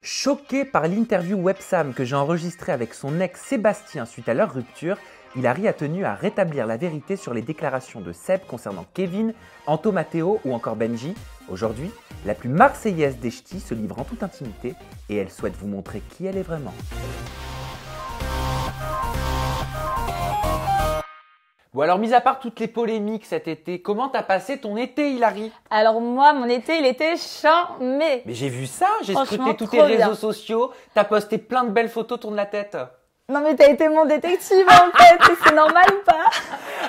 Choqué par l'interview Websam que j'ai enregistrée avec son ex Sébastien suite à leur rupture, Hilary a tenu à rétablir la vérité sur les déclarations de Seb concernant Kevin, Anto Matteo ou encore Benji. Aujourd'hui, la plus marseillaise des ch'tis se livre en toute intimité et elle souhaite vous montrer qui elle est vraiment. Bon alors, mis à part toutes les polémiques cet été, comment t'as passé ton été, Hilary? Alors moi, mon été, il était charmé. Mais j'ai vu ça, j'ai Franchement, scruté tous tes trop réseaux bien. sociaux, t'as posté plein de belles photos autour de la tête. Non mais t'as été mon détective en fait, c'est normal ou pas?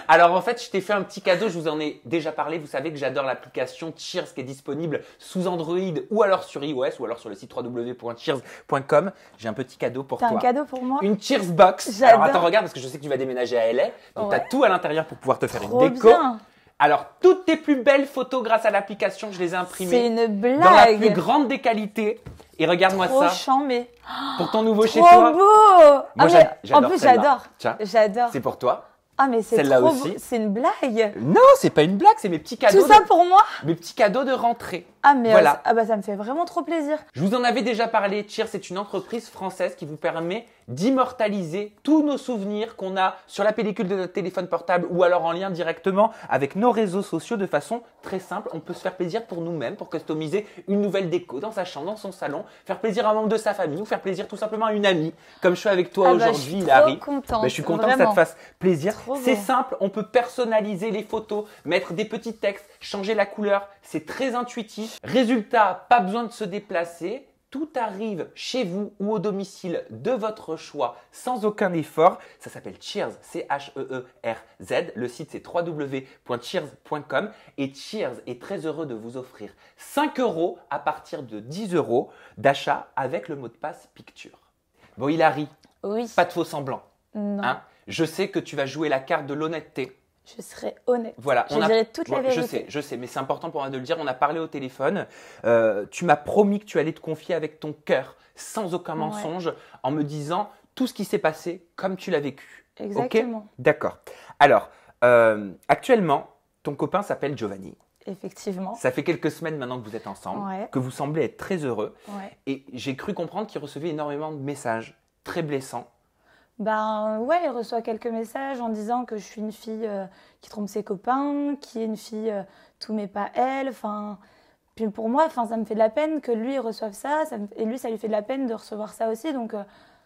Alors en fait, je t'ai fait un petit cadeau, je vous en ai déjà parlé. Vous savez que j'adore l'application Cheers qui est disponible sous Android ou alors sur iOS ou alors sur le site www.cheers.com. J'ai un petit cadeau pour T'as toi. un cadeau pour moi? Une Cheers Box. J'adore. Alors attends, regarde parce que je sais que tu vas déménager à LA. Donc Ouais. t'as tout à l'intérieur pour pouvoir te faire Trop une déco. bien. Alors toutes tes plus belles photos grâce à l'application, je les ai C'est imprimées une blague. dans la plus grande des qualités. Et regarde-moi Trop ça charmé. pour ton nouveau chez Trop toi. beau. Moi, Ah, mais j'adore en plus celle-là. j'adore. Tiens, J'adore. c'est pour toi. Ah mais c'est celle-là trop aussi. beau. C'est une blague. Non, c'est pas une blague, c'est mes petits cadeaux. Tout ça pour moi? Mes petits cadeaux de rentrée. Ah mais Voilà. ah bah ça me fait vraiment trop plaisir. Je vous en avais déjà parlé. Cheers, c'est une entreprise française qui vous permet d'immortaliser tous nos souvenirs qu'on a sur la pellicule de notre téléphone portable ou alors en lien directement avec nos réseaux sociaux de façon très simple. On peut se faire plaisir pour nous-mêmes, pour customiser une nouvelle déco dans sa chambre, dans son salon, faire plaisir à un membre de sa famille ou faire plaisir tout simplement à une amie, comme je fais avec toi Ah bah, aujourd'hui, je suis Hilary. trop contente. Je suis content que ça te Vraiment. fasse plaisir. Trop C'est beau. simple, on peut personnaliser les photos, mettre des petits textes, changer la couleur. C'est très intuitif. Résultat, pas besoin de se déplacer. Tout arrive chez vous ou au domicile de votre choix sans aucun effort. Ça s'appelle Cheers, C-H-E-E-R-Z. Le site c'est www.cheers.com et Cheers est très heureux de vous offrir 5 € à partir de 10 € d'achat avec le mot de passe Picture. Bon Hilary, Oui. pas de faux semblants. Non. Hein, je sais que tu vas jouer la carte de l'honnêteté. Je serai honnête. Voilà, Je dirai toute la vérité. Je sais, mais c'est important pour moi de le dire. On a parlé au téléphone. Tu m'as promis que tu allais te confier avec ton cœur, sans aucun mensonge, en me disant tout ce qui s'est passé comme tu l'as vécu. Exactement. Ok. D'accord. Alors, actuellement, ton copain s'appelle Giovanni. Effectivement. Ça fait quelques semaines maintenant que vous êtes ensemble, Ouais. que vous semblez être très heureux. Ouais. Et j'ai cru comprendre qu'il recevait énormément de messages très blessants. Ben ouais, il reçoit quelques messages en disant que je suis une fille qui trompe ses copains, qui est une fille tout mais pas elle. Enfin, puis pour moi, enfin ça me fait de la peine que lui il reçoive ça, et lui ça lui fait de la peine de recevoir ça aussi. Donc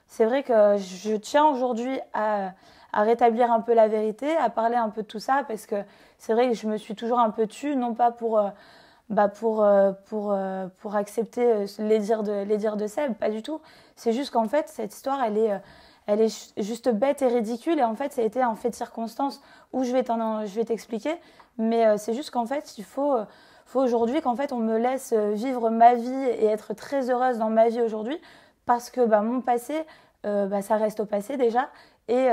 c'est vrai que je tiens aujourd'hui à rétablir un peu la vérité, à parler un peu de tout ça parce que c'est vrai que je me suis toujours un peu tue, non pas pour accepter les dires de Seb, pas du tout. C'est juste qu'en fait cette histoire elle est juste bête et ridicule et en fait ça a été un fait de circonstance où je vais t'expliquer, mais c'est juste qu'en fait il faut aujourd'hui qu'en fait on me laisse vivre ma vie et être très heureuse dans ma vie aujourd'hui parce que mon passé ça reste au passé déjà et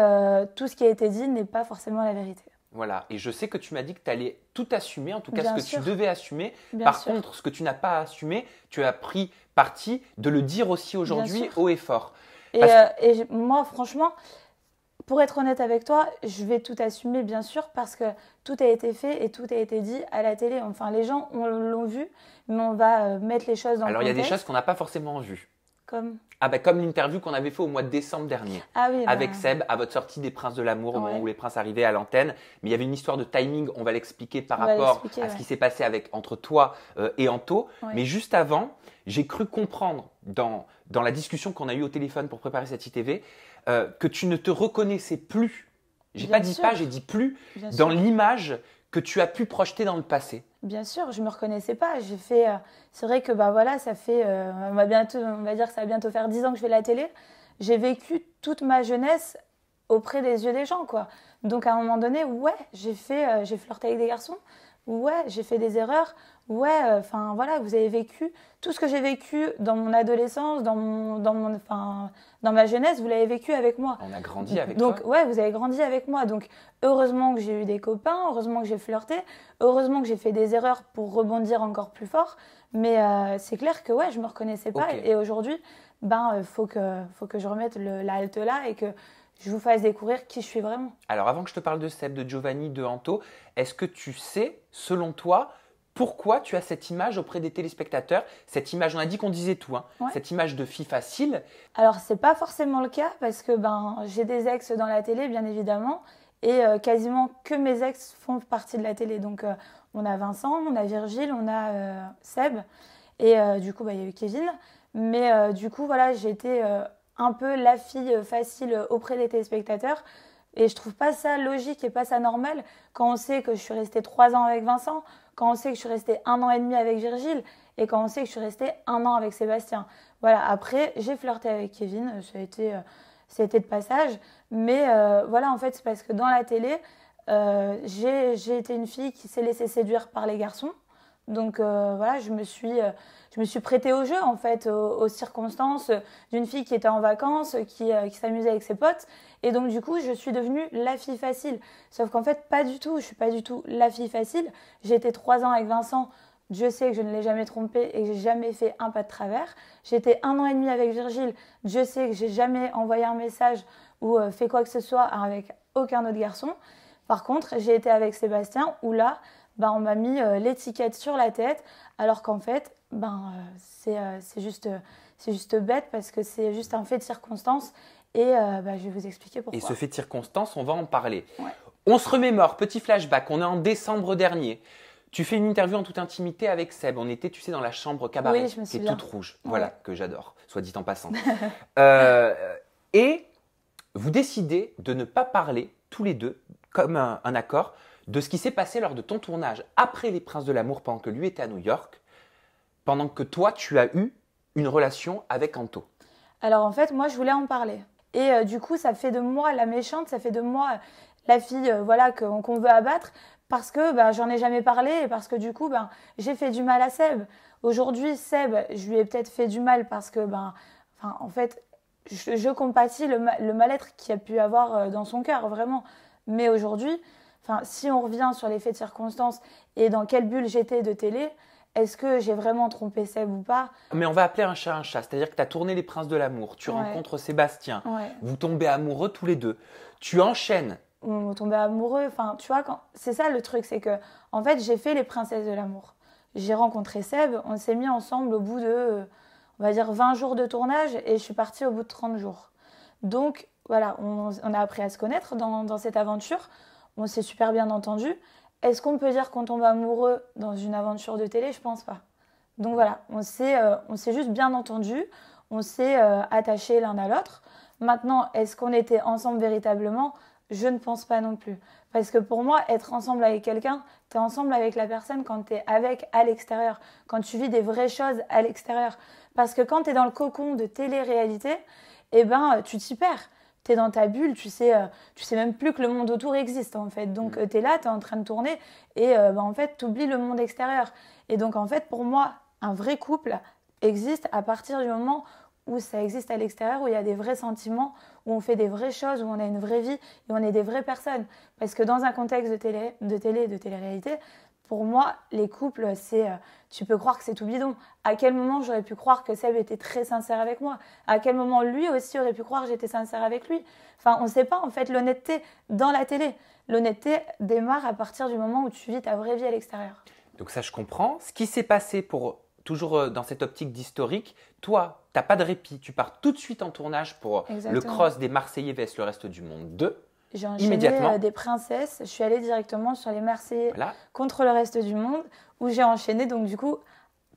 tout ce qui a été dit n'est pas forcément la vérité. Voilà, et je sais que tu m'as dit que tu allais tout assumer, en tout cas Bien ce que sûr. tu devais assumer. Bien Par sûr. contre, ce que tu n'as pas assumé, tu as pris parti de le dire aussi aujourd'hui Bien sûr. haut et fort. Et, Parce- moi, franchement, pour être honnête avec toi, je vais tout assumer, bien sûr, parce que tout a été fait et tout a été dit à la télé. Enfin, les gens l'ont vu, mais on va mettre les choses dans Alors, le il y a des contexte. choses qu'on n'a pas forcément vues. Comme... Comme l'interview qu'on avait fait au mois de décembre dernier. Ah oui, Avec Seb, à votre sortie des Princes de l'amour, au moment Ouais. où les princes arrivaient à l'antenne. Mais il y avait une histoire de timing, on va l'expliquer par On va rapport l'expliquer, à ce ouais. qui s'est passé entre toi et Anto. Ouais. Mais juste avant, j'ai cru comprendre dans la discussion qu'on a eue au téléphone pour préparer cette ITV que tu ne te reconnaissais plus. J'ai Bien pas dit sûr. pas, j'ai dit plus Bien dans sûr. l'image que tu as pu projeter dans le passé. Bien sûr, je me reconnaissais pas. J'ai fait. C'est vrai que voilà, ça fait. On va dire que ça va bientôt faire 10 ans que je fais la télé. J'ai vécu toute ma jeunesse auprès des yeux des gens, quoi. Donc à un moment donné, ouais, j'ai flirté avec des garçons. Ouais, j'ai fait des erreurs. Ouais, enfin voilà, vous avez vécu tout ce que j'ai vécu dans mon adolescence, dans ma jeunesse, vous l'avez vécu avec moi. On a grandi avec Donc, toi. ouais, vous avez grandi avec moi. Donc, heureusement que j'ai eu des copains, heureusement que j'ai flirté, heureusement que j'ai fait des erreurs pour rebondir encore plus fort. Mais c'est clair que, ouais, je me reconnaissais pas. Ok. Et aujourd'hui, faut que je remette la halte là et que je vous fasse découvrir qui je suis vraiment. Alors, avant que je te parle de Seb, de Giovanni, de Anto, est-ce que tu sais, selon toi, Pourquoi tu as cette image auprès des téléspectateurs? Cette image, on a dit qu'on disait tout, hein, Ouais. cette image de fille facile. Alors, c'est pas forcément le cas parce que j'ai des ex dans la télé, bien évidemment, et quasiment que mes ex font partie de la télé. Donc, on a Vincent, on a Virgile, on a Seb, et du coup, il y a eu Kevin. Mais du coup, voilà, j'ai été un peu la fille facile auprès des téléspectateurs. Et je trouve pas ça logique et pas ça normal quand on sait que je suis restée 3 ans avec Vincent, quand on sait que je suis restée 1 an et demi avec Virgile et quand on sait que je suis restée 1 an avec Sébastien. Voilà, après, j'ai flirté avec Kevin, ça a été de passage. Mais voilà, en fait, c'est parce que dans la télé, j'ai été une fille qui s'est laissée séduire par les garçons. Donc voilà, je me suis prêtée au jeu, en fait, aux circonstances d'une fille qui était en vacances, qui s'amusait avec ses potes. Et donc du coup, je suis devenue la fille facile. Sauf qu'en fait, pas du tout, je suis pas du tout la fille facile. J'ai été 3 ans avec Vincent, Dieu sait que je ne l'ai jamais trompé et que j'ai jamais fait un pas de travers. J'ai été 1 an et demi avec Virgile, Dieu sait que j'ai jamais envoyé un message ou fait quoi que ce soit avec aucun autre garçon. Par contre, j'ai été avec Sébastien où là, on m'a mis l'étiquette sur la tête, alors qu'en fait, c'est juste bête parce que c'est juste un fait de circonstance. Et je vais vous expliquer pourquoi. Et ce fait de circonstance, on va en parler. Ouais. On se remémore, petit flashback, on est en décembre dernier. Tu fais une interview en toute intimité avec Seb. On était, tu sais, dans la chambre cabaret, Oui, je me qui est souviens. toute rouge. Ouais. Voilà, que j'adore, soit dit en passant. Et vous décidez de ne pas parler tous les deux, comme un accord, de ce qui s'est passé lors de ton tournage après Les Princes de l'amour, pendant que lui était à New York, pendant que toi, tu as eu une relation avec Anto. Alors en fait, moi, je voulais en parler. Et du coup, ça fait de moi la méchante, ça fait de moi la fille voilà, qu'on veut abattre parce que j'en ai jamais parlé et parce que du coup, j'ai fait du mal à Seb. Aujourd'hui, Seb, je lui ai peut-être fait du mal parce que, en fait, je compatis le mal-être qu'il a pu avoir dans son cœur, vraiment. Mais aujourd'hui, si on revient sur les faits de circonstance et dans quelle bulle j'étais de télé, est-ce que j'ai vraiment trompé Seb ou pas? Mais on va appeler un chat, c'est-à-dire que tu as tourné Les Princes de l'amour, tu rencontres Sébastien, vous tombez amoureux tous les deux, tu enchaînes. On tombait amoureux, tu vois, c'est ça le truc, c'est que en fait j'ai fait Les Princesses de l'amour. J'ai rencontré Seb, on s'est mis ensemble au bout de, on va dire 20 jours de tournage et je suis partie au bout de 30 jours. Donc voilà, on a appris à se connaître dans cette aventure, on s'est super bien entendu. Est-ce qu'on peut dire qu'on tombe amoureux dans une aventure de télé? Je pense pas. Donc voilà, on s'est juste bien entendu, on s'est attachés l'un à l'autre. Maintenant, est-ce qu'on était ensemble véritablement? Je ne pense pas non plus. Parce que pour moi, être ensemble avec quelqu'un, tu es ensemble avec la personne quand tu es avec à l'extérieur, quand tu vis des vraies choses à l'extérieur. Parce que quand tu es dans le cocon de télé-réalité, tu t'y perds. Tu es dans ta bulle, tu sais même plus que le monde autour existe en fait. Donc tu es là, tu es en train de tourner et en fait tu oublies le monde extérieur. Et donc en fait pour moi, un vrai couple existe à partir du moment où ça existe à l'extérieur, où il y a des vrais sentiments, où on fait des vraies choses, où on a une vraie vie et on est des vraies personnes. Parce que dans un contexte de télé-réalité, pour moi, les couples, tu peux croire que c'est tout bidon. À quel moment j'aurais pu croire que Seb était très sincère avec moi? À quel moment lui aussi aurait pu croire que j'étais sincère avec lui? On ne sait pas, en fait, l'honnêteté dans la télé. L'honnêteté démarre à partir du moment où tu vis ta vraie vie à l'extérieur. Donc ça, je comprends. Ce qui s'est passé toujours dans cette optique d'historique, toi, tu n'as pas de répit. Tu pars tout de suite en tournage pour le cross des Marseillais vs le reste du monde 2. J'ai enchaîné des princesses. Je suis allée directement sur les Marseillais contre le reste du monde, où j'ai enchaîné donc du coup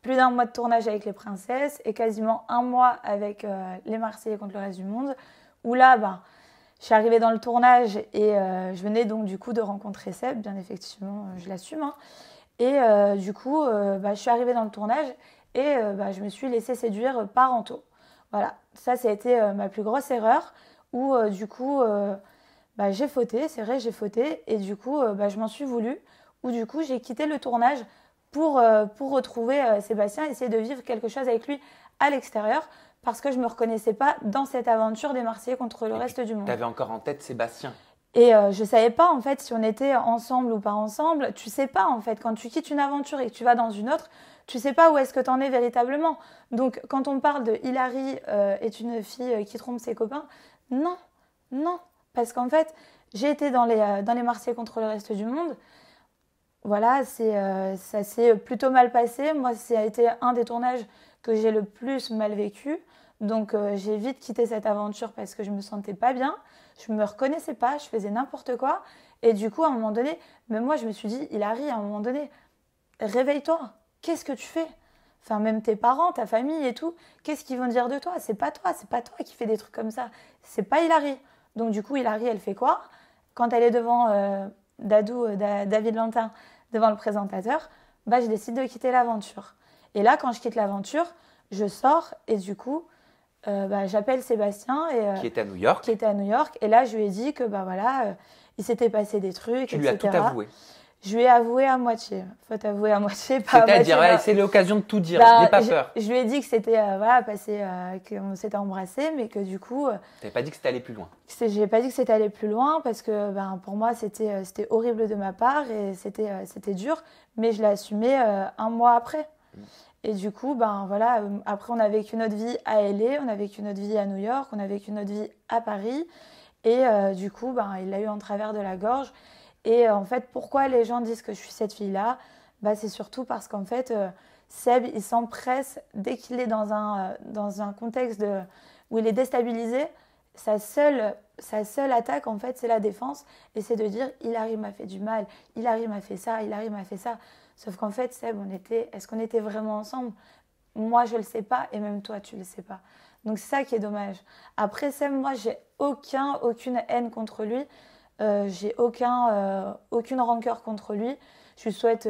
plus d'1 mois de tournage avec les princesses et quasiment 1 mois avec les Marseillais contre le reste du monde, où là, je suis arrivée dans le tournage et je venais donc du coup de rencontrer Seb, bien effectivement, je l'assume. Hein. Et du coup, je suis arrivée dans le tournage et je me suis laissée séduire par Anto. Voilà, ça a été ma plus grosse erreur, où du coup... j'ai fauté, c'est vrai, j'ai fauté. Et du coup, je m'en suis voulu. Ou du coup, j'ai quitté le tournage pour retrouver Sébastien, essayer de vivre quelque chose avec lui à l'extérieur. Parce que je ne me reconnaissais pas dans cette aventure des Marseillais contre le reste du monde. Tu avais encore en tête Sébastien. Et je ne savais pas, en fait, si on était ensemble ou pas ensemble. Tu ne sais pas, en fait, quand tu quittes une aventure et que tu vas dans une autre, tu ne sais pas où est-ce que tu en es véritablement. Donc, quand on parle de Hilary est une fille qui trompe ses copains, non. Parce qu'en fait, j'ai été dans les Marseillais contre le reste du monde. voilà, ça s'est plutôt mal passé. Moi, ça a été un des tournages que j'ai le plus mal vécu. Donc, j'ai vite quitté cette aventure parce que je me sentais pas bien. Je me reconnaissais pas, je faisais n'importe quoi. Et du coup, à un moment donné, même moi, je me suis dit, Hilary, à un moment donné, réveille-toi. Qu'est-ce que tu fais? Enfin, même tes parents, ta famille et tout, qu'est-ce qu'ils vont dire de toi? C'est pas toi qui fais des trucs comme ça. C'est pas Hilary. Donc, du coup, Hilary, elle fait quoi? Quand elle est devant David Lantin, devant le présentateur, bah, je décide de quitter l'aventure. Et là, quand je quitte l'aventure, je sors et du coup, bah, j'appelle Sébastien qui était à New York. Qui était à New York. Et là, je lui ai dit que bah, voilà, il s'était passé des trucs, Tu etc. lui as tout avoué. Je lui ai avoué à moitié. Faut avouer à moitié, pas à moitié. C'est-à-dire, ouais, c'est l'occasion de tout dire, bah, n'aie pas peur. Je lui ai dit que c'était voilà, passé, qu'on s'était embrassé, mais que du coup. T'avais pas dit que c'était allé plus loin. J'ai pas dit que c'était allé plus loin parce que ben, pour moi, c'était horrible de ma part et c'était dur, mais je l'ai assumé un mois après. Et du coup, ben, voilà, après, on a vécu notre vie à LA, on a vécu notre vie à New York, on a vécu notre vie à Paris. Et du coup, ben, il l'a eu en travers de la gorge. Et en fait, pourquoi les gens disent que je suis cette fille-là? Ben, c'est surtout parce qu'en fait, Seb, il s'empresse dès qu'il est dans un contexte où il est déstabilisé. Sa seule attaque, en fait, c'est la défense. Et c'est de dire, Hilary m'a fait du mal, Hilary m'a fait ça, Hilary m'a fait ça. Sauf qu'en fait, Seb, est-ce qu'on était vraiment ensemble? Moi, je ne le sais pas et même toi, tu ne le sais pas. Donc, c'est ça qui est dommage. Après, Seb, moi, j'ai aucune haine contre lui. J'ai aucune rancœur contre lui. Je lui souhaite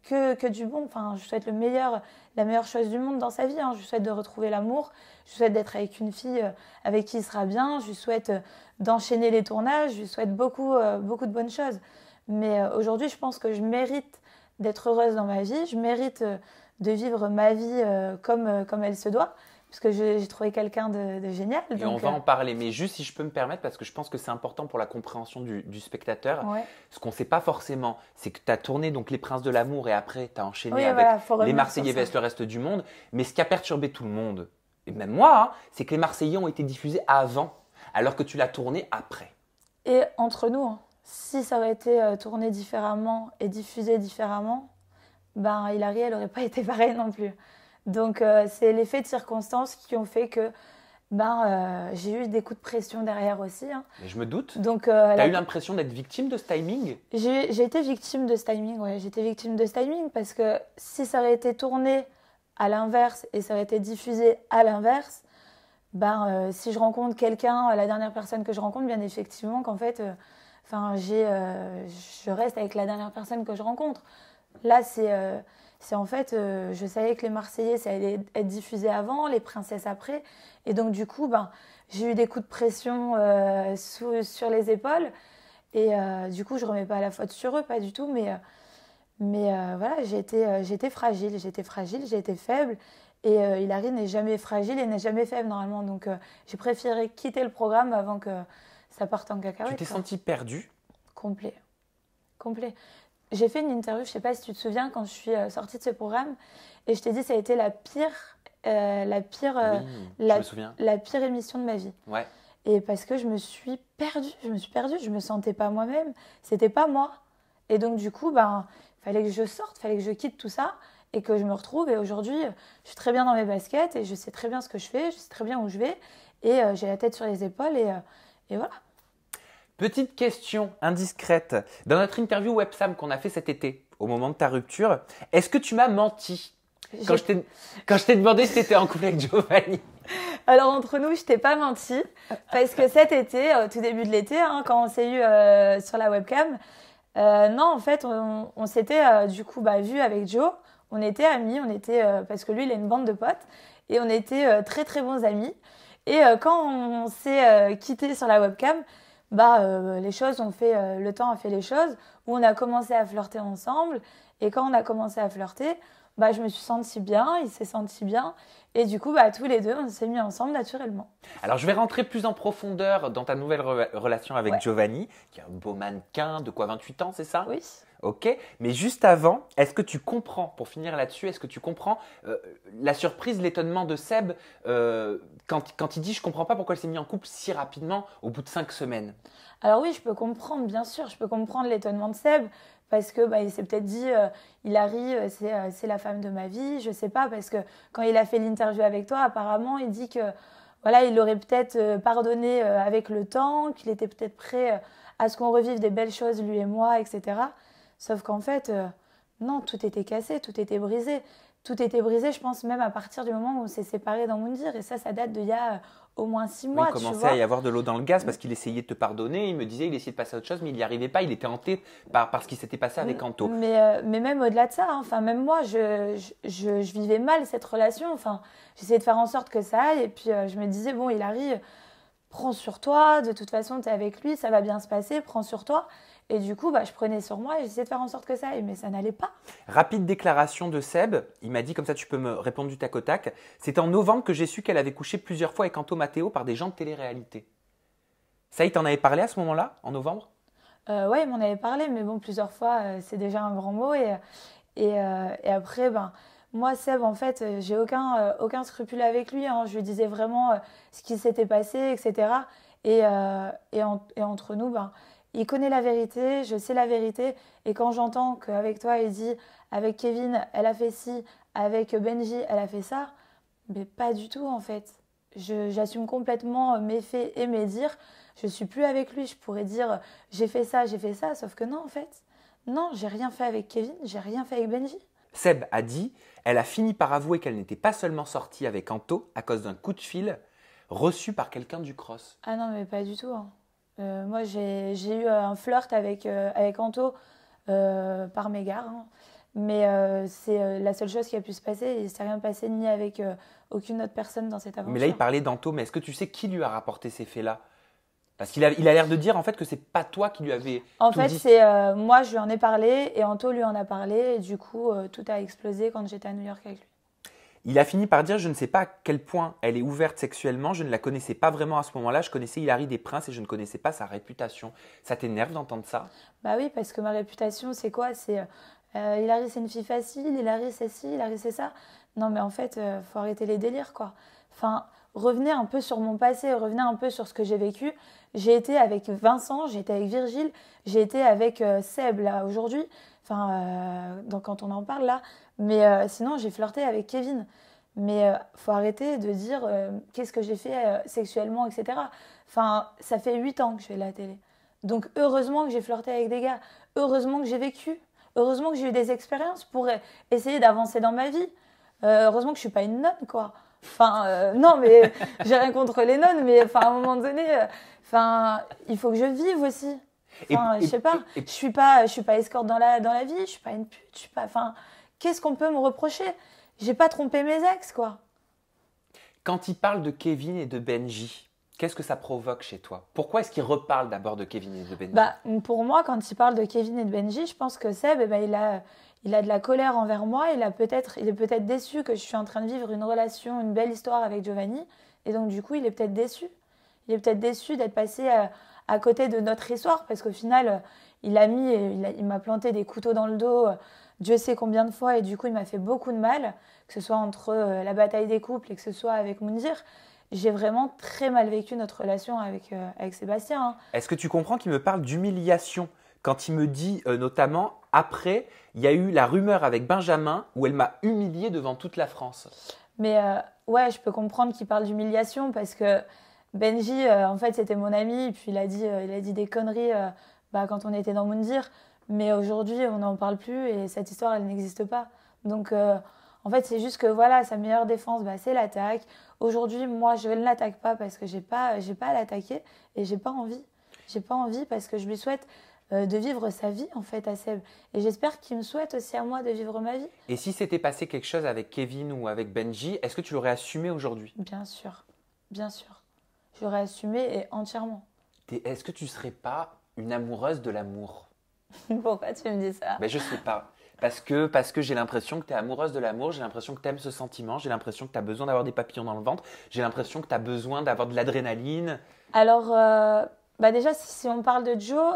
que du bon. Enfin, je lui souhaite la meilleure chose du monde dans sa vie. Je lui souhaite de retrouver l'amour. Je lui souhaite d'être avec une fille avec qui il sera bien. Je lui souhaite d'enchaîner les tournages. Je lui souhaite beaucoup de bonnes choses. Mais aujourd'hui, je pense que je mérite d'être heureuse dans ma vie. Je mérite de vivre ma vie comme elle se doit. Parce que j'ai trouvé quelqu'un de génial. Et donc, on va en parler, mais juste si je peux me permettre, parce que je pense que c'est important pour la compréhension du spectateur. Ouais. Ce qu'on ne sait pas forcément, c'est que tu as tourné donc Les Princes de l'amour et après tu as enchaîné oui, avec voilà, Les Marseillais vs le reste du monde. Mais ce qui a perturbé tout le monde, et même moi, c'est que Les Marseillais ont été diffusés avant, alors que tu l'as tourné après. Et entre nous, si ça aurait été tourné différemment et diffusé différemment, ben Hilary, elle n'aurait pas été pareille non plus. Donc, c'est l'effet de circonstances qui ont fait que j'ai eu des coups de pression derrière aussi. Mais je me doute. Donc, tu as eu l'impression d'être victime de ce timing? J'ai été victime de ce timing, ouais. J'ai été victime de ce timing parce que si ça aurait été tourné à l'inverse et ça aurait été diffusé à l'inverse, si je rencontre quelqu'un, la dernière personne que je rencontre, bien effectivement qu'en fait, je reste avec la dernière personne que je rencontre. Là, c'est en fait, je savais que Les Marseillais, ça allait être diffusé avant, Les Princesses après. Et donc, du coup, j'ai eu des coups de pression sur les épaules. Et du coup, je ne remets pas la faute sur eux, pas du tout. Mais voilà, j'ai été fragile, j'ai été faible. Et Hilary n'est jamais fragile et n'est jamais faible, normalement. Donc, j'ai préféré quitter le programme avant que ça parte en cacahuète. Tu t'es sentie perdue? Complet. J'ai fait une interview, je ne sais pas si tu te souviens, quand je suis sortie de ce programme, et je t'ai dit que ça a été la pire émission de ma vie. Ouais. Et parce que je me suis perdue, je me sentais pas moi-même, c'était pas moi. Et donc du coup, fallait que je sorte, fallait que je quitte tout ça et que je me retrouve. Et aujourd'hui, je suis très bien dans mes baskets et je sais très bien ce que je fais, je sais très bien où je vais et j'ai la tête sur les épaules et voilà. Petite question indiscrète. Dans notre interview WebSam qu'on a fait cet été, au moment de ta rupture, est-ce que tu m'as menti quand je t'ai demandé si tu étais en couple avec Giovanni? Alors, entre nous, je t'ai pas menti. Parce que cet été, au tout début de l'été, quand on s'est eu sur la webcam, non, en fait, on s'était du coup vu avec Joe. On était amis, parce que lui, il a une bande de potes. Et on était très, très bons amis. Et quand on s'est quitté sur la webcam, les choses ont fait, le temps a fait les choses, où on a commencé à flirter ensemble. Et quand on a commencé à flirter, je me suis sentie bien, il s'est senti bien. Et du coup, tous les deux, on s'est mis ensemble naturellement. Alors, je vais rentrer plus en profondeur dans ta nouvelle relation avec Giovanni, qui est un beau mannequin, de quoi, 28 ans, c'est ça? Oui. Ok, mais juste avant, est-ce que tu comprends, pour finir là-dessus, est-ce que tu comprends la surprise, l'étonnement de Seb quand il dit « je comprends pas pourquoi il s'est mis en couple si rapidement au bout de 5 semaines ». Alors oui, je peux comprendre, bien sûr, je peux comprendre l'étonnement de Seb parce que il s'est peut-être dit Hilary, c'est la femme de ma vie, je sais pas, parce que quand il a fait l'interview avec toi, apparemment, il dit que voilà, il aurait peut-être pardonné avec le temps, qu'il était peut-être prêt à ce qu'on revive des belles choses, lui et moi, etc. Sauf qu'en fait, non, tout était cassé, tout était brisé. Tout était brisé, je pense, même à partir du moment où on s'est séparés dans Moundir. Et ça date d'il y a au moins 6 mois, il commençait à y avoir de l'eau dans le gaz parce qu'il essayait de te pardonner. Il me disait il essayait de passer à autre chose, mais il n'y arrivait pas. Il était hanté par ce qui s'était passé avec Anto. Mais même au-delà de ça, hein, enfin, même moi, je vivais mal cette relation. Enfin, j'essayais de faire en sorte que ça aille. Et puis, je me disais, bon, Hilary, prends sur toi. De toute façon, tu es avec lui, ça va bien se passer. Prends sur toi. Et du coup, je prenais sur moi et j'essayais de faire en sorte que ça aille, mais ça n'allait pas. Rapide déclaration de Seb. Il m'a dit, comme ça tu peux me répondre du tac au tac. C'est en novembre que j'ai su qu'elle avait couché plusieurs fois avec Anto Matteo par des gens de télé-réalité. Ça, il t'en avait parlé à ce moment-là, en novembre? Oui, il m'en avait parlé, mais bon, plusieurs fois, c'est déjà un grand mot. Et après, moi, Seb, en fait, j'ai aucun scrupule avec lui. Hein. Je lui disais vraiment ce qui s'était passé, etc. Et entre nous, il connaît la vérité, je sais la vérité. Et quand j'entends qu'avec toi, il dit avec Kevin, elle a fait ci, avec Benji, elle a fait ça, mais pas du tout en fait. J'assume complètement mes faits et mes dires. Je suis plus avec lui. Je pourrais dire j'ai fait ça, sauf que non en fait. Non, j'ai rien fait avec Kevin, j'ai rien fait avec Benji. Seb a dit elle a fini par avouer qu'elle n'était pas seulement sortie avec Anto à cause d'un coup de fil reçu par quelqu'un du cross. Ah non, mais pas du tout. Hein. Moi, j'ai eu un flirt avec Anto par mégarde. Hein. Mais c'est la seule chose qui a pu se passer. Il ne s'est rien passé ni avec aucune autre personne dans cette aventure. Mais là, il parlait d'Anto. Mais est-ce que tu sais qui lui a rapporté ces faits-là? Parce qu'il a l'air de dire en fait que c'est pas toi qui lui avais en tout fait, dit. c'est moi, je lui en ai parlé et Anto lui en a parlé. Et du coup, tout a explosé quand j'étais à New York avec lui. Il a fini par dire je ne sais pas à quel point elle est ouverte sexuellement, je ne la connaissais pas vraiment à ce moment-là, je connaissais Hilary Desprinces et je ne connaissais pas sa réputation. Ça t'énerve d'entendre ça? Bah oui, parce que ma réputation, c'est quoi? C'est Hilary, c'est une fille facile, Hilary, c'est ci, Hilary, c'est ça. Non, mais en fait, faut arrêter les délires, quoi. Enfin, revenez un peu sur mon passé, revenez un peu sur ce que j'ai vécu. J'ai été avec Vincent, j'ai été avec Virgile, j'ai été avec Seb, là, aujourd'hui. Enfin, quand on en parle, là. Mais sinon, j'ai flirté avec Kevin. Mais faut arrêter de dire qu'est-ce que j'ai fait sexuellement, etc. Enfin, ça fait 8 ans que je fais de la télé. Donc, heureusement que j'ai flirté avec des gars. Heureusement que j'ai vécu. Heureusement que j'ai eu des expériences pour essayer d'avancer dans ma vie. Heureusement que je suis pas une nonne, quoi. Enfin, non, mais j'ai rien contre les nonnes, mais à un moment donné, il faut que je vive aussi. Enfin, je sais pas. Je suis pas escorte dans la vie. Je suis pas une pute. Je suis pas. Enfin, qu'est-ce qu'on peut me reprocher? J'ai pas trompé mes ex, quoi. Quand il parle de Kevin et de Benji, qu'est-ce que ça provoque chez toi? Pourquoi est-ce qu'il reparle d'abord de Kevin et de Benji? Pour moi, quand il parle de Kevin et de Benji, je pense que Seb, il a de la colère envers moi. Il est peut-être déçu que je suis en train de vivre une relation, une belle histoire avec Giovanni. Et donc, du coup, il est peut-être déçu. Il est peut-être déçu d'être passé à côté de notre histoire parce qu'au final, il m'a planté des couteaux dans le dos, Dieu sait combien de fois, et du coup, il m'a fait beaucoup de mal, que ce soit entre la bataille des couples et que ce soit avec Moundir. J'ai vraiment très mal vécu notre relation avec Sébastien. Hein. Est-ce que tu comprends qu'il me parle d'humiliation quand il me dit notamment, après, il y a eu la rumeur avec Benjamin où elle m'a humilié devant toute la France? Mais ouais, je peux comprendre qu'il parle d'humiliation parce que Benji, en fait, c'était mon ami, et puis il a dit des conneries quand on était dans Moundir. Mais aujourd'hui, on n'en parle plus et cette histoire, elle n'existe pas. Donc, en fait, c'est juste que voilà, sa meilleure défense, c'est l'attaque. Aujourd'hui, moi, je ne l'attaque pas parce que j'ai pas à l'attaquer et j'ai pas envie. J'ai pas envie parce que je lui souhaite de vivre sa vie, en fait, à Seb. Et j'espère qu'il me souhaite aussi à moi de vivre ma vie. Et si s'était passé quelque chose avec Kevin ou avec Benji, est-ce que tu l'aurais assumé aujourd'hui? Bien sûr, bien sûr. J'aurais assumé et entièrement. Est-ce que tu ne serais pas une amoureuse de l'amour? Pourquoi tu me dis ça? Je sais pas. Parce que j'ai l'impression que tu es amoureuse de l'amour, j'ai l'impression que tu aimes ce sentiment, j'ai l'impression que tu as besoin d'avoir des papillons dans le ventre, j'ai l'impression que tu as besoin d'avoir de l'adrénaline. Alors, déjà, si on parle de Joe,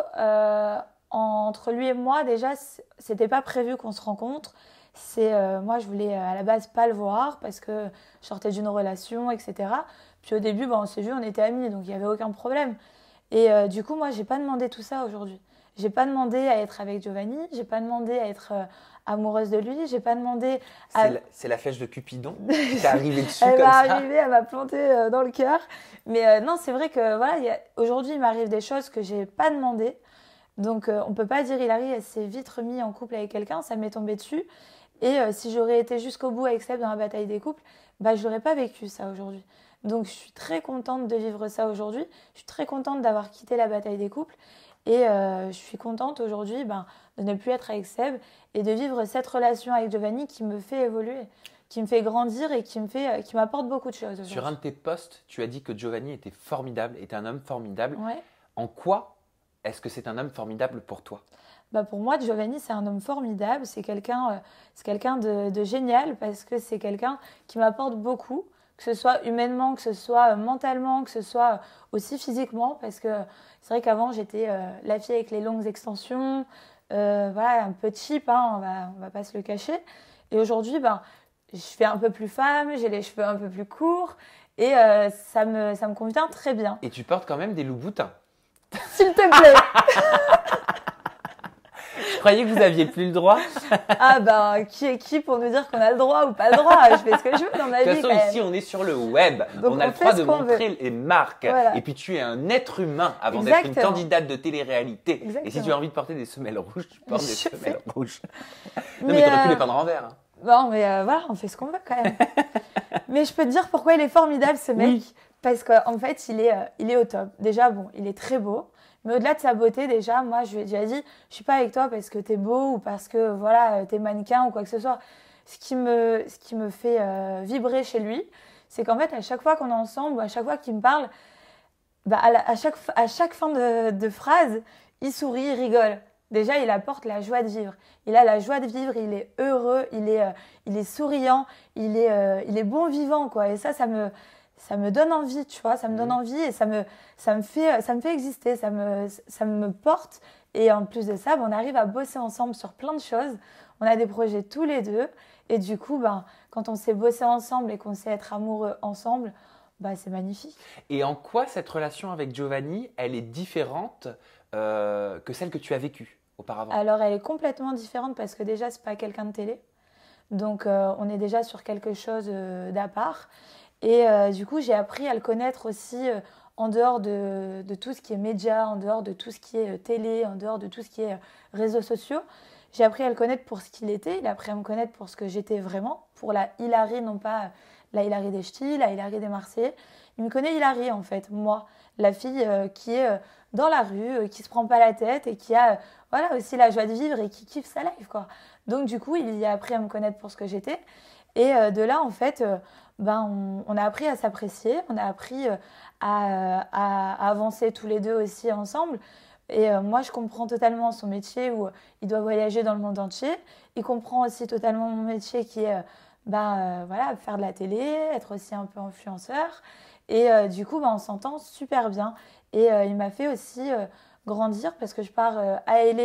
entre lui et moi, déjà, c'était pas prévu qu'on se rencontre. Moi, je voulais à la base pas le voir parce que je sortais d'une relation, etc. Puis au début, on s'est vu, on était amis, donc il n'y avait aucun problème. Et du coup, moi, j'ai pas demandé tout ça aujourd'hui. J'ai pas demandé à être avec Giovanni, j'ai pas demandé à être amoureuse de lui, j'ai pas demandé à... C'est la flèche de Cupidon qui t'est arrivée dessus Elle comme m'a ça. arrivée, elle m'a planté dans le cœur. Mais non, c'est vrai que voilà, aujourd'hui, il m'arrive des choses que j'ai pas demandé. Donc, on peut pas dire Hilary, elle s'est vite remise en couple avec quelqu'un, ça m'est tombé dessus. Et si j'aurais été jusqu'au bout avec Seb dans la bataille des couples, bah, je n'aurais pas vécu ça aujourd'hui. Donc, je suis très contente de vivre ça aujourd'hui. Je suis très contente d'avoir quitté la bataille des couples. Et je suis contente aujourd'hui de ne plus être avec Seb et de vivre cette relation avec Giovanni qui me fait évoluer, qui me fait grandir et qui m'apporte beaucoup de choses aujourd'hui. Sur un de tes posts, tu as dit que Giovanni était formidable, était un homme formidable. Ouais. En quoi est-ce que c'est un homme formidable pour toi? Pour moi, Giovanni, c'est un homme formidable. C'est quelqu'un de génial parce que c'est quelqu'un qui m'apporte beaucoup, que ce soit humainement, que ce soit mentalement, que ce soit aussi physiquement. Parce que c'est vrai qu'avant, j'étais la fille avec les longues extensions, voilà, un peu cheap, hein, on va pas se le cacher. Et aujourd'hui, je fais un peu plus femme, j'ai les cheveux un peu plus courts et ça me convient très bien. Et tu portes quand même des loups-boutins. S'il te plaît. Je croyais que vous aviez plus le droit. Qui est qui pour nous dire qu'on a le droit ou pas le droit? Je fais ce que je veux dans ma vie. De toute façon, ici, on est sur le web. Donc, on a le droit de montrer les marques. Voilà. Et puis, tu es un être humain avant d'être une candidate de télé-réalité. Exactement. Et si tu as envie de porter des semelles rouges, tu portes des semelles rouges. Non, mais mais t'aurais pu les peindre en vert. Hein. Bon, mais voilà, on fait ce qu'on veut quand même. Mais je peux te dire pourquoi il est formidable, ce mec. Oui. Parce qu'en fait, il est au top. Déjà, bon, il est très beau. Mais au-delà de sa beauté, déjà, moi, je lui ai déjà dit, je suis pas avec toi parce que t'es beau ou parce que, voilà, t'es mannequin ou quoi que ce soit. Ce qui me fait vibrer chez lui, c'est qu'en fait, à chaque fois qu'on est ensemble ou à chaque fois qu'il me parle, à chaque fin de phrase, il sourit, il rigole. Déjà, il apporte la joie de vivre. Il a la joie de vivre, il est heureux, il est souriant, il est bon vivant, quoi. Et ça me donne envie, tu vois, ça me donne envie et ça me fait exister, ça me porte. Et en plus de ça, on arrive à bosser ensemble sur plein de choses. On a des projets tous les deux. Et du coup, quand on sait bosser ensemble et qu'on sait être amoureux ensemble, c'est magnifique. Et en quoi cette relation avec Giovanni, elle est différente que celle que tu as vécue auparavant? Alors, elle est complètement différente parce que déjà, c'est pas quelqu'un de télé. Donc, on est déjà sur quelque chose d'à part. Et du coup, j'ai appris à le connaître aussi en dehors de tout ce qui est médias, en dehors de tout ce qui est télé, en dehors de tout ce qui est réseaux sociaux. J'ai appris à le connaître pour ce qu'il était, il a appris à me connaître pour ce que j'étais vraiment, pour la Hilary, non pas la Hilary des Ch'tis, la Hilary des Marseillais. Il me connaît Hilary en fait, moi, la fille qui est dans la rue, qui se prend pas la tête et qui a voilà, aussi la joie de vivre et qui kiffe sa life, quoi. Donc du coup, il y a appris à me connaître pour ce que j'étais. Et de là, en fait, on a appris à s'apprécier, on a appris à avancer tous les deux aussi ensemble. Et moi, je comprends totalement son métier où il doit voyager dans le monde entier. Il comprend aussi totalement mon métier qui est voilà, faire de la télé, être aussi un peu influenceur. Et du coup, on s'entend super bien. Et il m'a fait aussi grandir parce que je pars à LA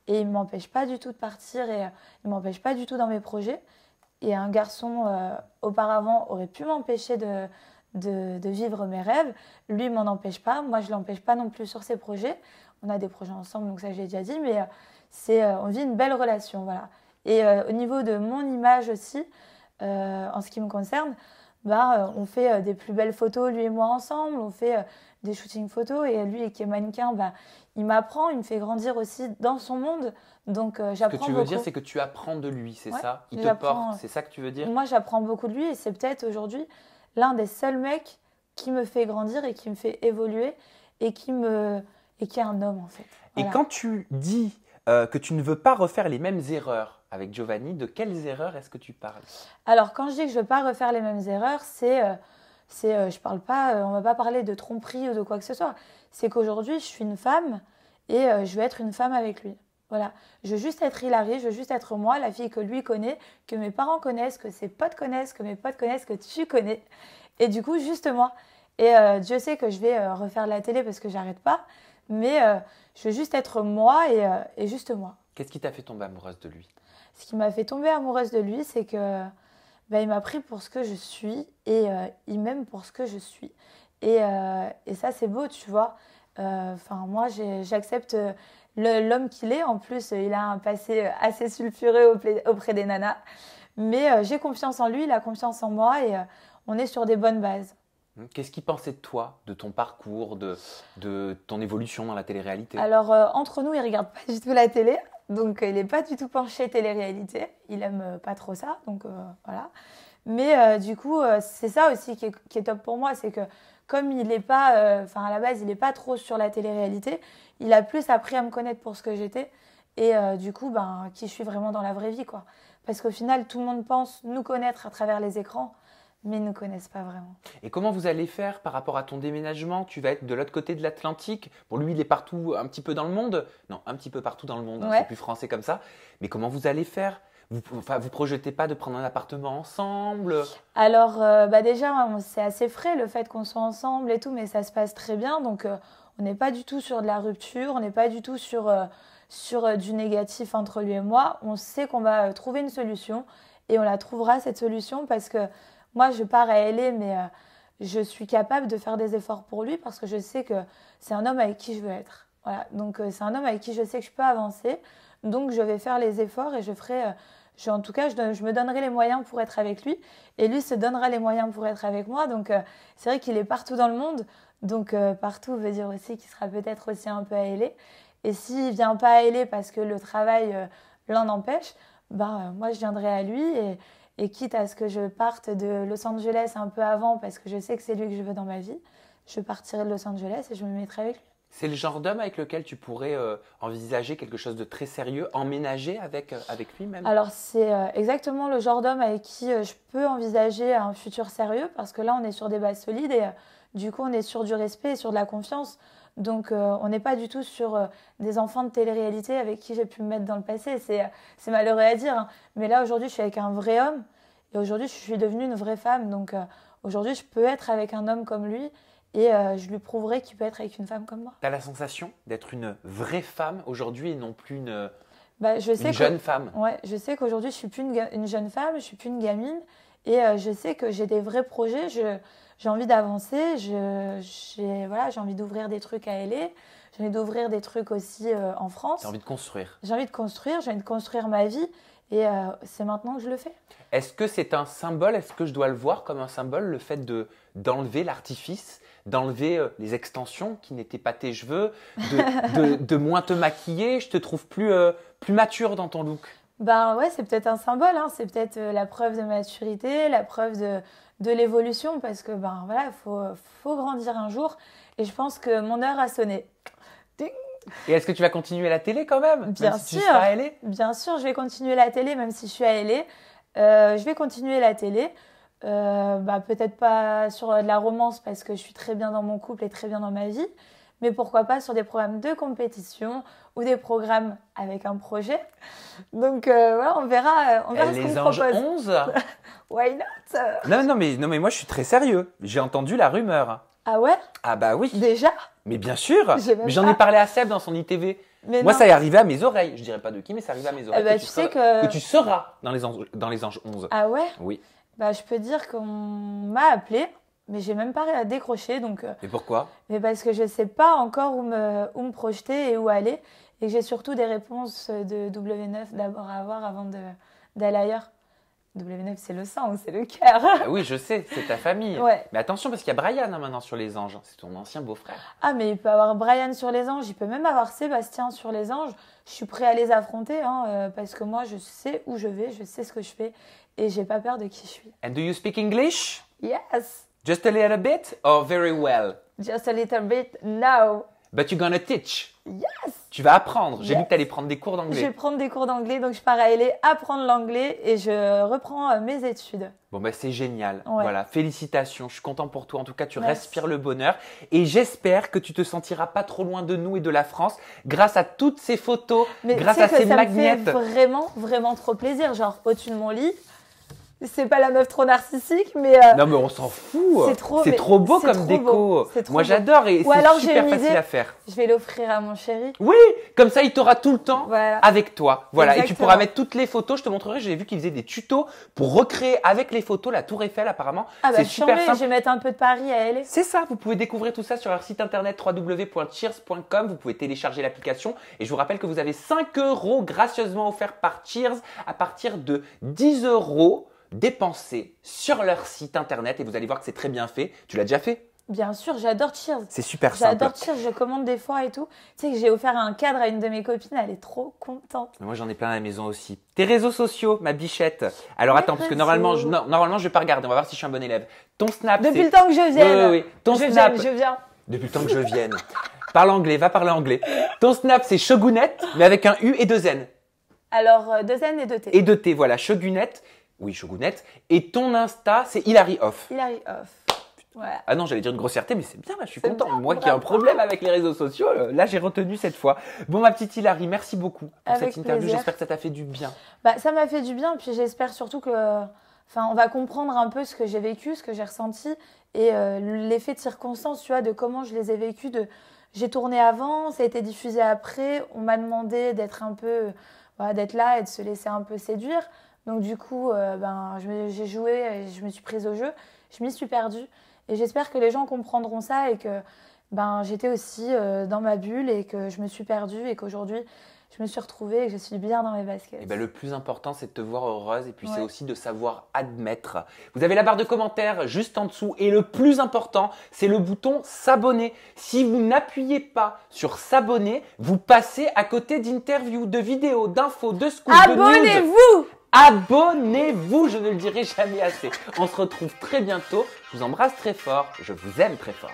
et il ne m'empêche pas du tout de partir et il ne m'empêche pas du tout dans mes projets. Et un garçon, auparavant, aurait pu m'empêcher de vivre mes rêves. Lui, il m'en empêche pas. Moi, je ne l'empêche pas non plus sur ses projets. On a des projets ensemble, donc ça, j'ai déjà dit. Mais on vit une belle relation, voilà. Et au niveau de mon image aussi, en ce qui me concerne, on fait des plus belles photos, lui et moi, ensemble. On fait des shootings photos. Et lui, qui est mannequin, il m'apprend, il me fait grandir aussi dans son monde. Donc, j'apprends beaucoup. Ce que tu veux dire, c'est que tu apprends de lui, c'est ça? Il te porte, c'est ça que tu veux dire? Moi, j'apprends beaucoup de lui et c'est peut-être aujourd'hui l'un des seuls mecs qui me fait grandir et qui me fait évoluer et qui est un homme, en fait. Voilà. Et quand tu dis que tu ne veux pas refaire les mêmes erreurs avec Giovanni, de quelles erreurs est-ce que tu parles? Alors, quand je dis que je ne veux pas refaire les mêmes erreurs, je parle pas, on ne va pas parler de tromperie ou de quoi que ce soit. C'est qu'aujourd'hui, je suis une femme et je veux être une femme avec lui. Voilà, je veux juste être Hilary, je veux juste être moi, la fille que lui connaît, que mes parents connaissent, que ses potes connaissent, que mes potes connaissent, que tu connais. Et du coup, juste moi. Et Dieu sait que je vais refaire la télé parce que j'arrête pas, mais je veux juste être moi et juste moi. Qu'est-ce qui t'a fait tomber amoureuse de lui? Ce qui m'a fait tomber amoureuse de lui, c'est que il m'a pris pour ce que je suis et il m'aime pour ce que je suis. Et ça, c'est beau, tu vois. Enfin, moi, j'accepte l'homme qu'il est. En plus, il a un passé assez sulfureux auprès des nanas. Mais j'ai confiance en lui, il a confiance en moi et on est sur des bonnes bases. Qu'est-ce qu'il pensait de toi, de ton parcours, de ton évolution dans la télé-réalité? Alors, entre nous, il ne regarde pas du tout la télé. Donc, il n'est pas du tout penché télé-réalité. Il n'aime pas trop ça. Donc, voilà. Mais du coup, c'est ça aussi qui est top pour moi. C'est que comme il n'est pas, à la base, il n'est pas trop sur la télé-réalité, il a plus appris à me connaître pour ce que j'étais. Et du coup, qui je suis vraiment dans la vraie vie, quoi. Parce qu'au final, tout le monde pense nous connaître à travers les écrans, mais ils ne nous connaissent pas vraiment. Et comment vous allez faire par rapport à ton déménagement? Tu vas être de l'autre côté de l'Atlantique. Bon, lui, il est partout, un petit peu dans le monde. Non, un petit peu partout dans le monde, hein, Ouais. c'est plus français comme ça. Mais comment vous allez faire? Vous projetez pas de prendre un appartement ensemble? Alors, déjà, c'est assez frais le fait qu'on soit ensemble et tout, mais ça se passe très bien. Donc, on n'est pas du tout sur de la rupture, on n'est pas du tout sur du négatif entre lui et moi. On sait qu'on va trouver une solution et on la trouvera, cette solution, parce que moi, je pars à LA, mais je suis capable de faire des efforts pour lui parce que je sais que c'est un homme avec qui je veux être. Voilà. Donc, c'est un homme avec qui je sais que je peux avancer. Donc, je vais faire les efforts et je ferai... en tout cas, je me donnerai les moyens pour être avec lui et lui se donnera les moyens pour être avec moi. Donc, c'est vrai qu'il est partout dans le monde. Donc, partout veut dire aussi qu'il sera peut-être aussi un peu à LA. Et s'il ne vient pas à LA parce que le travail l'en empêche, moi, je viendrai à lui. Et quitte à ce que je parte de Los Angeles un peu avant parce que je sais que c'est lui que je veux dans ma vie, je partirai de Los Angeles et je me mettrai avec lui. C'est le genre d'homme avec lequel tu pourrais envisager quelque chose de très sérieux, emménager avec lui même? Alors, c'est exactement le genre d'homme avec qui je peux envisager un futur sérieux parce que là, on est sur des bases solides et du coup, on est sur du respect et sur de la confiance. Donc, on n'est pas du tout sur des enfants de télé-réalité avec qui j'ai pu me mettre dans le passé. C'est malheureux à dire, hein. Mais là, aujourd'hui, je suis avec un vrai homme et aujourd'hui, je suis devenue une vraie femme. Donc, aujourd'hui, je peux être avec un homme comme lui. Et je lui prouverai qu'il peut être avec une femme comme moi. Tu as la sensation d'être une vraie femme aujourd'hui et non plus une une jeune femme? Ouais, je sais qu'aujourd'hui, je ne suis plus une jeune femme, je ne suis plus une gamine. Et je sais que j'ai des vrais projets. J'ai envie d'avancer. J'ai envie d'ouvrir des trucs à LA. J'ai envie d'ouvrir des trucs aussi en France. J'ai envie de construire. J'ai envie de construire ma vie. Et c'est maintenant que je le fais. Est-ce que c'est un symbole? Est-ce que je dois le voir comme un symbole, le fait d'enlever l'artifice, d'enlever les extensions qui n'étaient pas tes cheveux, de moins te maquiller? Je te trouve plus mature dans ton look. Ouais, c'est peut-être un symbole, hein. C'est peut-être la preuve de maturité, la preuve de l'évolution, parce que voilà, faut grandir un jour. Et je pense que mon heure a sonné. Ding. Et est-ce que tu vas continuer la télé quand même? Bien même si sûr. tu seras à LA? Bien sûr, je vais continuer la télé, même si je suis à LA. Je vais continuer la télé. Peut-être pas sur de la romance parce que je suis très bien dans mon couple et très bien dans ma vie, mais pourquoi pas sur des programmes de compétition ou des programmes avec un projet. Donc voilà, on verra ce qu'on Les me Anges propose. 11? Why not? Non, mais moi je suis très sérieux. J'ai entendu la rumeur. Ah ouais? Ah bah oui. Déjà? Mais bien sûr. J'ai même Mais j'en pas. ai parlé à Seb dans son ITV. Mais Moi, non. ça est arrivé à mes oreilles. Je dirais pas de qui, mais ça arrive à mes oreilles. tu sais que tu seras dans les Anges 11. Ah ouais? Oui. Je peux dire qu'on m'a appelé, mais j'ai même pas décroché. Donc, Et pourquoi? mais parce que je sais pas encore où me projeter et où aller. Et que j'ai surtout des réponses de W9 d'abord à avoir avant d'aller ailleurs. W9, c'est le sang, c'est le cœur. Ah oui, je sais, c'est ta famille. Ouais. Mais attention, parce qu'il y a Brian maintenant sur les Anges. C'est ton ancien beau-frère. Ah, mais il peut avoir Brian sur les anges, il peut même avoir Sébastien sur les anges. Je suis prêt à les affronter, parce que moi, je sais où je vais, je sais ce que je fais et j'ai pas peur de qui je suis. And do you speak English? Yes, Just a little bit or very well? just a little bit now. But you're gonna teach. Yes. Tu vas apprendre. J'ai Yes. vu que tu allais prendre des cours Je vais d'anglais. prendre des cours d'anglais, donc je pars à LA apprendre l'anglais et je reprends mes études. Bon, c'est génial. Ouais. Voilà, félicitations. Je suis content pour toi. En tout cas, tu Merci. respires le bonheur. Et j'espère que tu te sentiras pas trop loin de nous et de la France grâce à toutes ces photos, Mais grâce tu sais à que ces ça magnètes. me fait vraiment, vraiment trop plaisir. Genre, au-dessus de mon lit, C'est pas la meuf trop narcissique, mais Non, mais on s'en fout. c'est trop beau c'est comme trop déco. beau. C'est trop Moi, beau. j'adore et Ou c'est alors, j'ai super une facile idée. à faire. Je vais l'offrir à mon chéri. Oui, comme ça, il t'aura tout le temps Voilà. avec toi. Voilà, et tu Exactement. pourras mettre toutes les photos. Je te montrerai, j'ai vu qu'il faisait des tutos pour recréer avec les photos la Tour Eiffel apparemment. Ah bah, c'est super je simple. vais mettre un peu de Paris à LA. C'est ça, vous pouvez découvrir tout ça sur leur site internet www.cheers.com. Vous pouvez télécharger l'application et je vous rappelle que vous avez 5 € gracieusement offerts par Cheers à partir de 10 € dépensés sur leur site internet et vous allez voir que c'est très bien fait. Tu l'as déjà fait? Bien sûr, j'adore Cheers. C'est super simple. J'adore Cheers, je commande des fois et tout. Tu sais que j'ai offert un cadre à une de mes copines, elle est trop contente. Moi, j'en ai plein à la maison aussi. Tes réseaux sociaux, ma bichette. Alors, Mes attends, parce que réseaux. normalement, je vais pas regarder. On va voir si je suis un bon élève. Ton Snap, Depuis c'est... le temps que je vienne. Oui. Ton je Snap. viens. Depuis le temps que je vienne. Parle anglais, va parler anglais. Ton Snap, c'est Shogunette, mais avec un U et 2 N. Alors, 2 N et 2 T. Et 2 T, voilà. Shogunette. Oui, Shogunette. Et ton Insta, c'est Hilary Off. Hilary Off. Voilà. Ah non, j'allais dire une grossièreté, mais c'est bien, là, je suis C'est content. bien, Moi qui ai un bravo. problème avec les réseaux sociaux, là, j'ai retenu cette fois. Bon, ma petite Hilary, merci beaucoup pour Avec cette interview. plaisir. J'espère que ça t'a fait du bien. Bah, ça m'a fait du bien, puis j'espère surtout que, on va comprendre un peu ce que j'ai vécu, ce que j'ai ressenti, et l'effet de circonstance, tu vois, de comment je les ai vécus. J'ai tourné avant, ça a été diffusé après, on m'a demandé d'être un peu, d'être là et de se laisser un peu séduire. Donc du coup, j'ai joué, et je me suis prise au jeu, je m'y suis perdue, et j'espère que les gens comprendront ça et que j'étais aussi dans ma bulle et que je me suis perdue et qu'aujourd'hui je me suis retrouvée et que je suis bien dans mes baskets. Et le plus important, c'est de te voir heureuse et puis c'est Ouais. aussi de savoir admettre. Vous avez la barre de commentaires juste en dessous et le plus important, c'est le bouton s'abonner. Si vous n'appuyez pas sur s'abonner, vous passez à côté d'interviews, de vidéos, d'infos, de scoops, de news. Abonnez-vous! Abonnez-vous, je ne le dirai jamais assez. On se retrouve très bientôt. Je vous embrasse très fort. Je vous aime très fort.